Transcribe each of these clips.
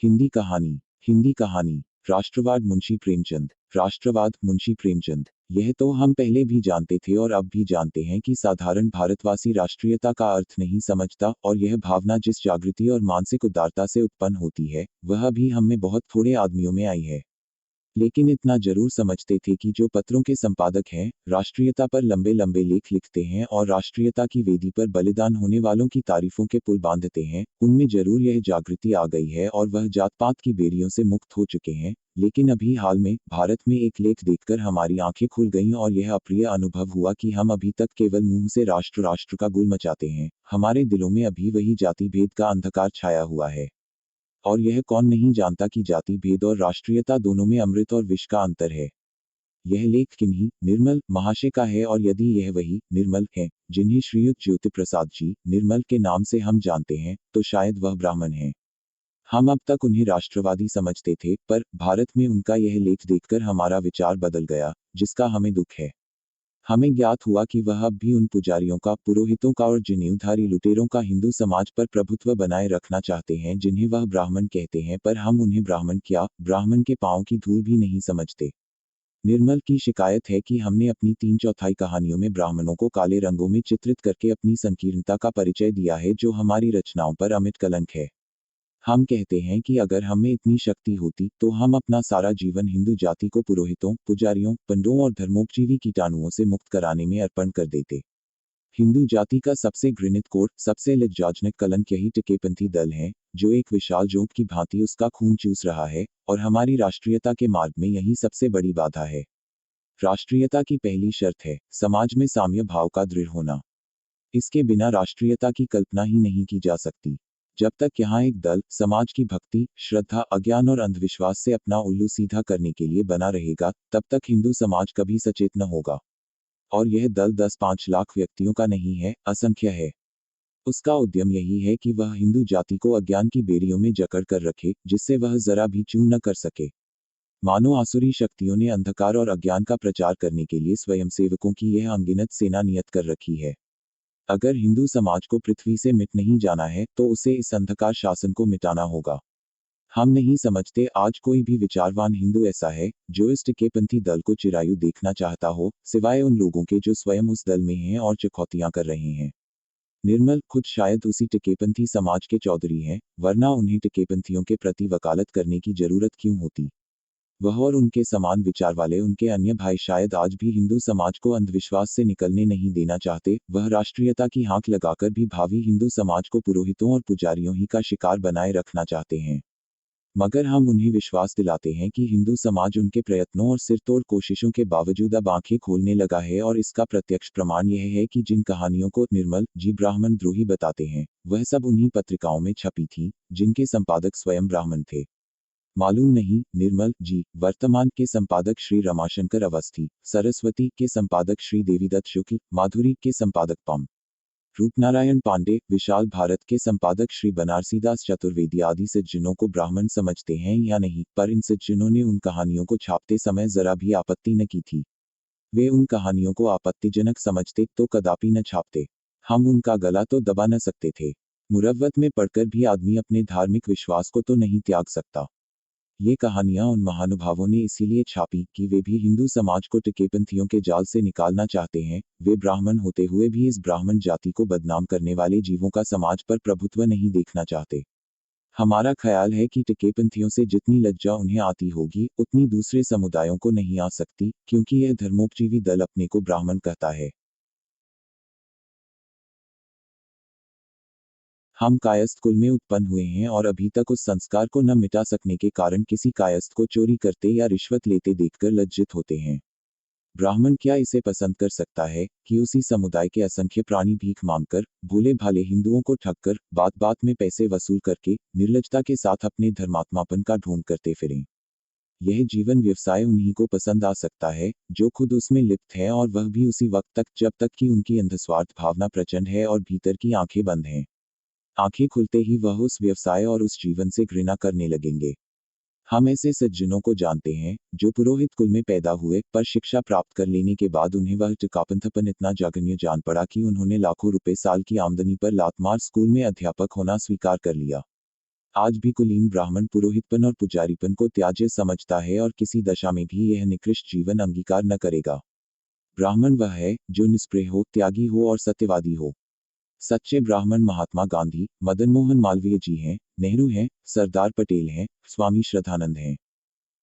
हिंदी कहानी। हिंदी कहानी। राष्ट्रवाद मुंशी प्रेमचंद। राष्ट्रवाद मुंशी प्रेमचंद। यह तो हम पहले भी जानते थे और अब भी जानते हैं कि साधारण भारतवासी राष्ट्रीयता का अर्थ नहीं समझता, और यह भावना जिस जागृति और मानसिक उदारता से उत्पन्न होती है, वह भी हम में बहुत थोड़े आदमियों में आई है। लेकिन इतना जरूर समझते थे कि जो पत्रों के संपादक हैं, राष्ट्रीयता पर लंबे लंबे लेख लिखते हैं और राष्ट्रीयता की वेदी पर बलिदान होने वालों की तारीफों के पुल बांधते हैं, उनमें जरूर यह जागृति आ गई है और वह जात पात की बेड़ियों से मुक्त हो चुके हैं। लेकिन अभी हाल में भारत में एक लेख देखकर हमारी आंखें खुल गईं और यह अप्रिय अनुभव हुआ कि हम अभी तक केवल मुंह से राष्ट्र राष्ट्र का गुल मचाते हैं, हमारे दिलों में अभी वही जाति भेद का अंधकार छाया हुआ है। और यह कौन नहीं जानता कि जाति भेद और राष्ट्रीयता दोनों में अमृत और विष का अंतर है। यह लेख किन्हीं निर्मल महाशय का है, और यदि यह वही निर्मल है जिन्हें श्रीयुत ज्योति प्रसाद जी निर्मल के नाम से हम जानते हैं, तो शायद वह ब्राह्मण हैं। हम अब तक उन्हें राष्ट्रवादी समझते थे, पर भारत में उनका यह लेख देखकर हमारा विचार बदल गया, जिसका हमें दुख है। हमें ज्ञात हुआ कि वह अब भी उन पुजारियों का, पुरोहितों का और जनेऊधारी लुटेरों का हिंदू समाज पर प्रभुत्व बनाए रखना चाहते हैं, जिन्हें वह ब्राह्मण कहते हैं, पर हम उन्हें ब्राह्मण क्या, ब्राह्मण के पांव की धूल भी नहीं समझते। निर्मल की शिकायत है कि हमने अपनी 3/4 कहानियों में ब्राह्मणों को काले रंगों में चित्रित करके अपनी संकीर्णता का परिचय दिया है, जो हमारी रचनाओं पर अमिट कलंक है। हम कहते हैं कि अगर हमें इतनी शक्ति होती तो हम अपना सारा जीवन हिंदू जाति को पुरोहितों, पुजारियों, पंडों और धर्मोपजीवी कीटाणुओं से मुक्त कराने में अर्पण कर देते। हिंदू जाति का सबसे घृणित कोट, सबसे लज्जाजनक कलंक यही टिकेपंथी दल है, जो एक विशाल जोंक की भांति उसका खून चूस रहा है, और हमारी राष्ट्रीयता के मार्ग में यही सबसे बड़ी बाधा है। राष्ट्रीयता की पहली शर्त है समाज में साम्य भाव का दृढ़ होना। इसके बिना राष्ट्रीयता की कल्पना ही नहीं की जा सकती। जब तक यहाँ एक दल समाज की भक्ति, श्रद्धा, अज्ञान और अंधविश्वास से अपना उल्लू सीधा करने के लिए बना रहेगा, तब तक हिंदू समाज कभी सचेत न होगा। और यह दल 10-5 लाख व्यक्तियों का नहीं है, असंख्य है। उसका उद्यम यही है कि वह हिंदू जाति को अज्ञान की बेड़ियों में जकड़ कर रखे, जिससे वह जरा भी चूं न कर सके। मानो आसुरी शक्तियों ने अंधकार और अज्ञान का प्रचार करने के लिए स्वयंसेवकों की यह अनगिनत सेना नियत कर रखी है। अगर हिंदू समाज को पृथ्वी से मिट नहीं जाना है, तो उसे इस अंधकार शासन को मिटाना होगा। हम नहीं समझते आज कोई भी विचारवान हिंदू ऐसा है जो इस टिकेपंथी दल को चिरायु देखना चाहता हो, सिवाय उन लोगों के जो स्वयं उस दल में हैं और चुकौतियां कर रहे हैं। निर्मल खुद शायद उसी टिकेपंथी समाज के चौधरी हैं, वरना उन्हें टिकेपंथियों के प्रति वकालत करने की जरूरत क्यों होती। वह और उनके समान विचार वाले उनके अन्य भाई शायद आज भी हिंदू समाज को अंधविश्वास से निकलने नहीं देना चाहते। वह राष्ट्रीयता की हाँक लगाकर भी भावी हिंदू समाज को पुरोहितों और पुजारियों ही का शिकार बनाए रखना चाहते हैं। मगर हम उन्हें विश्वास दिलाते हैं कि हिंदू समाज उनके प्रयत्नों और सिरतोड़ कोशिशों के बावजूद अब आंखें खोलने लगा है, और इसका प्रत्यक्ष प्रमाण यह है कि जिन कहानियों को निर्मल जी ब्राह्मण द्रोही बताते हैं, वह सब उन्हीं पत्रिकाओं में छपी थीं, जिनके संपादक स्वयं ब्राह्मण थे। मालूम नहीं निर्मल जी वर्तमान के संपादक श्री रमाशंकर अवस्थी, सरस्वती के संपादक श्री देवीदत्त शुक्ल, माधुरी के संपादक पम रूपनारायण पांडे, विशाल भारत के संपादक श्री बनारसीदास चतुर्वेदी आदि सज्जनों को ब्राह्मण समझते हैं या नहीं, पर इन सज्जनों ने उन कहानियों को छापते समय जरा भी आपत्ति न की थी। वे उन कहानियों को आपत्तिजनक समझते तो कदापि न छापते। हम उनका गला तो दबा न सकते थे। मुरव्वत में पढ़कर भी आदमी अपने धार्मिक विश्वास को तो नहीं त्याग सकता। ये कहानियां उन महानुभावों ने इसीलिए छापी कि वे भी हिंदू समाज को टिकेपंथियों के जाल से निकालना चाहते हैं। वे ब्राह्मण होते हुए भी इस ब्राह्मण जाति को बदनाम करने वाले जीवों का समाज पर प्रभुत्व नहीं देखना चाहते। हमारा ख्याल है कि टिकेपंथियों से जितनी लज्जा उन्हें आती होगी, उतनी दूसरे समुदायों को नहीं आ सकती, क्योंकि यह धर्मोपजीवी दल अपने को ब्राह्मण कहता है। हम कायस्थ कुल में उत्पन्न हुए हैं और अभी तक उस संस्कार को न मिटा सकने के कारण किसी कायस्थ को चोरी करते या रिश्वत लेते देखकर लज्जित होते हैं। ब्राह्मण क्या इसे पसंद कर सकता है कि उसी समुदाय के असंख्य प्राणी भीख मांगकर, भोले भाले हिंदुओं को ठगकर, बात बात में पैसे वसूल करके, निर्लजता के साथ अपने धर्मात्मापन का ढोंग करते फिरें। यह जीवन व्यवसाय उन्हीं को पसंद आ सकता है जो खुद उसमें लिप्त है, और वह भी उसी वक्त तक जब तक कि उनकी अंधस्वार्थ भावना प्रचंड है और भीतर की आंखें बंद हैं। आंखें खुलते ही वह उस व्यवसाय और उस जीवन से घृणा करने लगेंगे। हम ऐसे सज्जनों को जानते हैं जो पुरोहित कुल में पैदा हुए, पर शिक्षा प्राप्त कर लेने के बाद उन्हें वह टिकापंथपन इतना जघन्य जान पड़ा कि उन्होंने लाखों रुपए साल की आमदनी पर लात मार स्कूल में अध्यापक होना स्वीकार कर लिया। आज भी कुलीन ब्राह्मण पुरोहितपन और पुजारीपन को त्याज्य समझता है और किसी दशा में भी यह निकृष्ट जीवन अंगीकार न करेगा। ब्राह्मण वह है जो निष्प्रिय हो, त्यागी हो और सत्यवादी हो। सच्चे ब्राह्मण महात्मा गांधी, मदन मोहन मालवीय जी हैं, नेहरू हैं, सरदार पटेल हैं, स्वामी श्रद्धानंद हैं।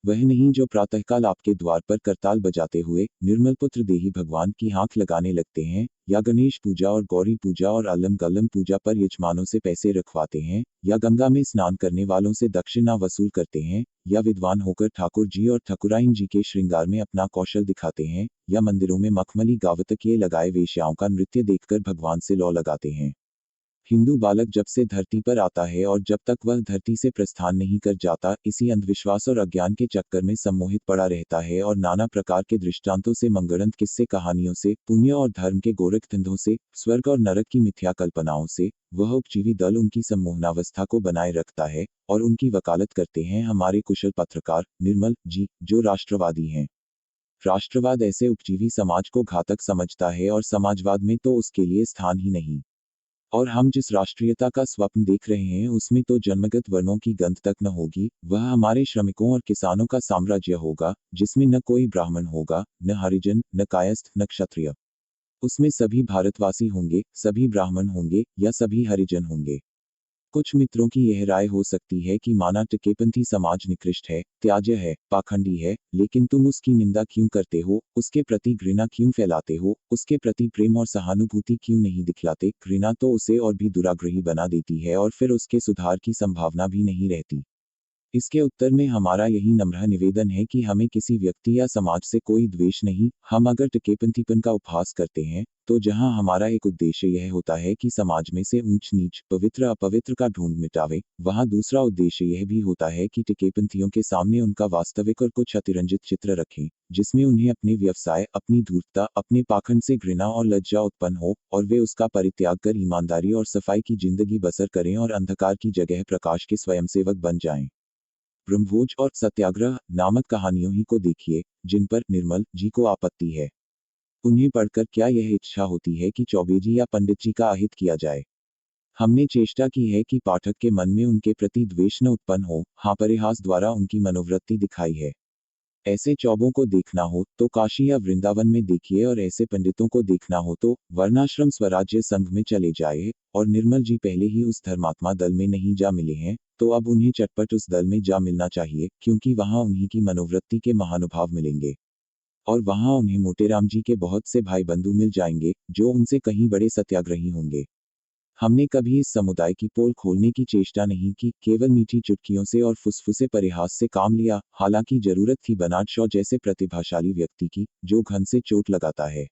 वह नहीं जो प्रातःकाल आपके द्वार पर करताल बजाते हुए निर्मल पुत्र देही भगवान की हाँक लगाने लगते हैं, या गणेश पूजा और गौरी पूजा और अलम गलम पूजा पर यजमानों से पैसे रखवाते हैं, या गंगा में स्नान करने वालों से दक्षिणा वसूल करते हैं, या विद्वान होकर ठाकुर जी और ठकुराइन जी के श्रृंगार में अपना कौशल दिखाते हैं, या मंदिरों में मखमली गावतकिए लगाए वेश्याओं का नृत्य देखकर भगवान से लौ लगाते हैं। हिंदू बालक जब से धरती पर आता है और जब तक वह धरती से प्रस्थान नहीं कर जाता, इसी अंधविश्वास और अज्ञान के चक्कर में सम्मोहित पड़ा रहता है और नाना प्रकार के दृष्टांतों से, मंगड़ंत किस्से कहानियों से, पुण्य और धर्म के गोरख धंधों से, स्वर्ग और नरक की मिथ्या कल्पनाओं से वह उपजीवी दल उनकी सम्मोहनावस्था को बनाए रखता है, और उनकी वकालत करते हैं हमारे कुशल पत्रकार निर्मल जी, जो राष्ट्रवादी हैं। राष्ट्रवाद ऐसे उपजीवी समाज को घातक समझता है और समाजवाद में तो उसके लिए स्थान ही नहीं। और हम जिस राष्ट्रीयता का स्वप्न देख रहे हैं उसमें तो जन्मगत वर्णों की गंध तक न होगी, वह हमारे श्रमिकों और किसानों का साम्राज्य होगा, जिसमें न कोई ब्राह्मण होगा, न हरिजन, न कायस्थ, न क्षत्रिय। उसमें सभी भारतवासी होंगे, सभी ब्राह्मण होंगे या सभी हरिजन होंगे। कुछ मित्रों की यह राय हो सकती है कि माना टिकेपंथी समाज निकृष्ट है, त्याज्य है, पाखंडी है, लेकिन तुम उसकी निंदा क्यों करते हो, उसके प्रति घृणा क्यों फैलाते हो, उसके प्रति प्रेम और सहानुभूति क्यों नहीं दिखलाते। घृणा तो उसे और भी दुराग्रही बना देती है और फिर उसके सुधार की संभावना भी नहीं रहती। इसके उत्तर में हमारा यही नम्र निवेदन है कि हमें किसी व्यक्ति या समाज से कोई द्वेष नहीं। हम अगर टिकेपंथीपन का उपहास करते हैं, तो जहां हमारा एक उद्देश्य यह होता है कि समाज में से ऊंच नीच, पवित्र अपवित्र का ढूंढ मिटावे, वहां दूसरा उद्देश्य यह भी होता है कि टिकेपंथियों के सामने उनका वास्तविक और कुछ अतिरंजित चित्र रखें, जिसमें उन्हें अपने व्यवसाय, अपनी धूर्तता, अपने पाखंड से घृणा और लज्जा उत्पन्न हो, और वे उसका परित्याग कर ईमानदारी और सफाई की जिंदगी बसर करें और अंधकार की जगह प्रकाश के स्वयंसेवक बन जाएं। ब्रह्मभोज और सत्याग्रह नामक कहानियों ही को देखिए, जिन पर निर्मल जी को आपत्ति है। उन्हें पढ़कर क्या यह इच्छा होती है कि चौबे जी या पंडित जी का अहित किया जाए? हमने चेष्टा की है कि पाठक के मन में उनके प्रति द्वेष न उत्पन्न हो, हाँ परिहास द्वारा उनकी मनोवृत्ति दिखाई है। ऐसे चौबों को देखना हो तो काशी या वृंदावन में देखिए, और ऐसे पंडितों को देखना हो तो वर्णाश्रम स्वराज्य संघ में चले जाए। और निर्मल जी पहले ही उस धर्मात्मा दल में नहीं जा मिले हैं, तो अब उन्हें चटपट उस दल में जा मिलना चाहिए, क्योंकि वहां उन्हीं की मनोवृत्ति के महानुभाव मिलेंगे। और वहां उन्हें मोटेराम जी के बहुत से भाई बंधु मिल जाएंगे, जो उनसे कहीं बड़े सत्याग्रही होंगे। हमने कभी इस समुदाय की पोल खोलने की चेष्टा नहीं की, केवल मीठी चुटकियों से और फुसफुसे परिहास से काम लिया। हालांकि जरूरत थी बर्नार्ड शॉ जैसे प्रतिभाशाली व्यक्ति की, जो घन से चोट लगाता है।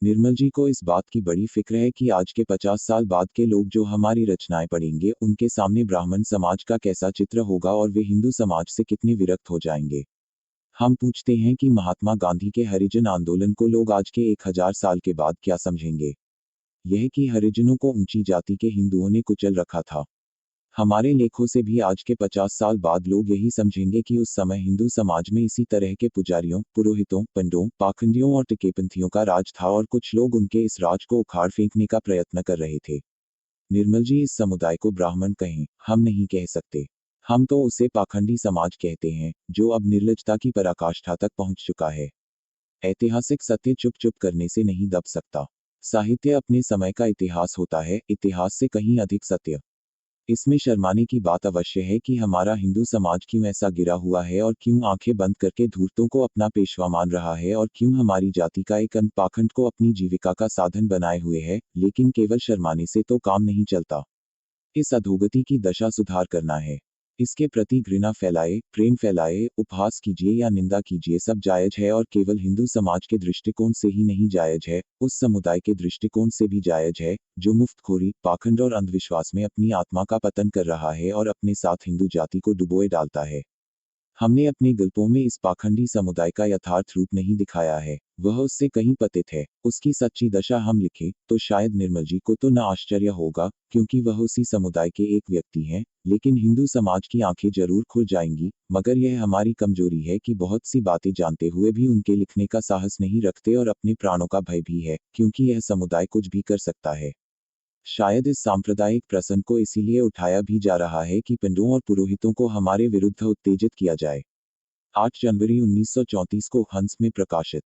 निर्मल जी को इस बात की बड़ी फिक्र है कि आज के 50 साल बाद के लोग जो हमारी रचनाएं पढ़ेंगे, उनके सामने ब्राह्मण समाज का कैसा चित्र होगा और वे हिंदू समाज से कितने विरक्त हो जाएंगे। हम पूछते हैं कि महात्मा गांधी के हरिजन आंदोलन को लोग आज के 1000 साल के बाद क्या समझेंगे? यह कि हरिजनों को ऊंची जाति के हिंदुओं ने कुचल रखा था। हमारे लेखों से भी आज के 50 साल बाद लोग यही समझेंगे कि उस समय हिंदू समाज में इसी तरह के पुजारियों, पुरोहितों, पंडों, पाखंडियों और टिकेपंथियों का राज था, और कुछ लोग उनके इस राज को उखाड़ फेंकने का प्रयत्न कर रहे थे। निर्मल जी इस समुदाय को ब्राह्मण कहें, हम नहीं कह सकते। हम तो उसे पाखंडी समाज कहते हैं, जो अब निर्लजता की पराकाष्ठा तक पहुंच चुका है। ऐतिहासिक सत्य चुप चुप करने से नहीं दब सकता। साहित्य अपने समय का इतिहास होता है, इतिहास से कहीं अधिक सत्य। इसमें शर्माने की बात अवश्य है कि हमारा हिंदू समाज क्यों ऐसा गिरा हुआ है, और क्यों आंखें बंद करके धूर्तों को अपना पेशवा मान रहा है, और क्यों हमारी जाति का एक अंग पाखंड को अपनी जीविका का साधन बनाए हुए है। लेकिन केवल शर्माने से तो काम नहीं चलता। इस अधोगति की दशा सुधार करना है। इसके प्रति घृणा फैलाए, प्रेम फैलाए, उपहास कीजिए या निंदा कीजिए, सब जायज है, और केवल हिंदू समाज के दृष्टिकोण से ही नहीं जायज है, उस समुदाय के दृष्टिकोण से भी जायज है, जो मुफ्तखोरी, पाखंड और अंधविश्वास में अपनी आत्मा का पतन कर रहा है और अपने साथ हिंदू जाति को डुबोए डालता है। हमने अपने गल्पों में इस पाखंडी समुदाय का यथार्थ रूप नहीं दिखाया है, वह उससे कहीं पतित है। उसकी सच्ची दशा हम लिखें तो शायद निर्मल जी को तो न आश्चर्य होगा, क्योंकि वह उसी समुदाय के एक व्यक्ति हैं, लेकिन हिंदू समाज की आंखें जरूर खुल जाएंगी। मगर यह हमारी कमजोरी है कि बहुत सी बातें जानते हुए भी उनके लिखने का साहस नहीं रखते, और अपने प्राणों का भय भी है, क्योंकि यह समुदाय कुछ भी कर सकता है। शायद इस सांप्रदायिक प्रसंग को इसीलिए उठाया भी जा रहा है कि पंडों और पुरोहितों को हमारे विरुद्ध उत्तेजित किया जाए। 8 जनवरी 1934 को हंस में प्रकाशित